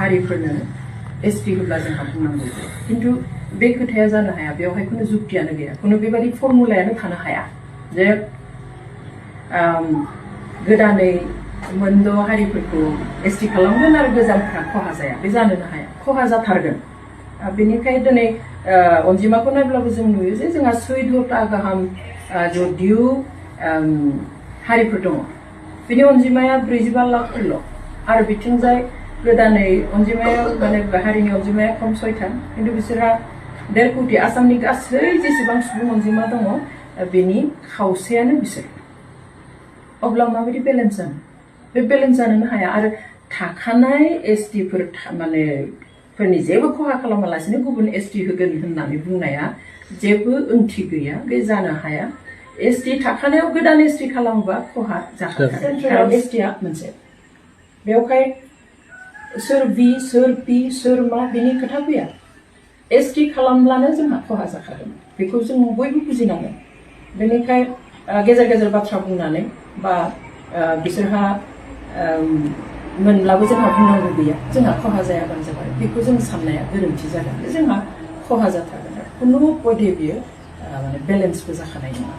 हारिफोरनो ST होब्ला जोंहा बुंनांगौ खिन्थु बे खोथाया जानो हाया बेवहाय खुनु जुक्तियानो गैया खुनु बेबायदि फर्मुलायानो थानो हाया जे गोदानै मोनद' हारिफोरखौ एसटि खालामगोन आरो गोजामफ्रा खहा जाया बे जानोनो हाया खहा जाथारगोन बेनिखायनो दिनै अनजिमाखौ नायब्लाबो जों नुयो जे जोंहा 14टा गाहाम जदिउ हारिफोर दङ बिनि अनजिमाया 45 लाखफोरल' आरो बिथिंजाय गोदानै अनजिमाया माने हारिनि अनजिमाया खम 6था खिन्थु बिसोरहा 1.5 कोटि आसामनि गासै जेसेबां सुबुं अनजिमा दङ बेनि खावसेयानो बिसोर अब्ला माबायदि बेलेन्स जानो बे बेलेन्स जानोनो हाया आरो थाखानाय एसटिफोर माने फोरनि जेबो खहा खालामालासिनो गुबुन एसटि होगोन होननानै बुंनाया जेबो ओंथि गैया बे जानो हाया एसटि थाखानायाव गोदान एसटि खालामोबा खहा जाखागोन एसटिआ मोनसे बेवहाय सोर बि सोर पि सोर मा बिनि खोथा फैया एसटि खालामब्लानो जोंहा खहा जाखागोन बेखौ जों बयबो बुजिनांगोन बेनिखाय गेजेर गेजेर बाथ्रा बुंनानै बा बिसोरहा मोनब्लाबो जोंहा बुंनांगौ गैया जोंहा खहा जायाबानो जाबाय बेखौ जों साननाया गोरोन्थि जागोन जोंहा खहा जाथारगोन खुनु पदे बियो माने बेलेन्सबो जाखानाय नङा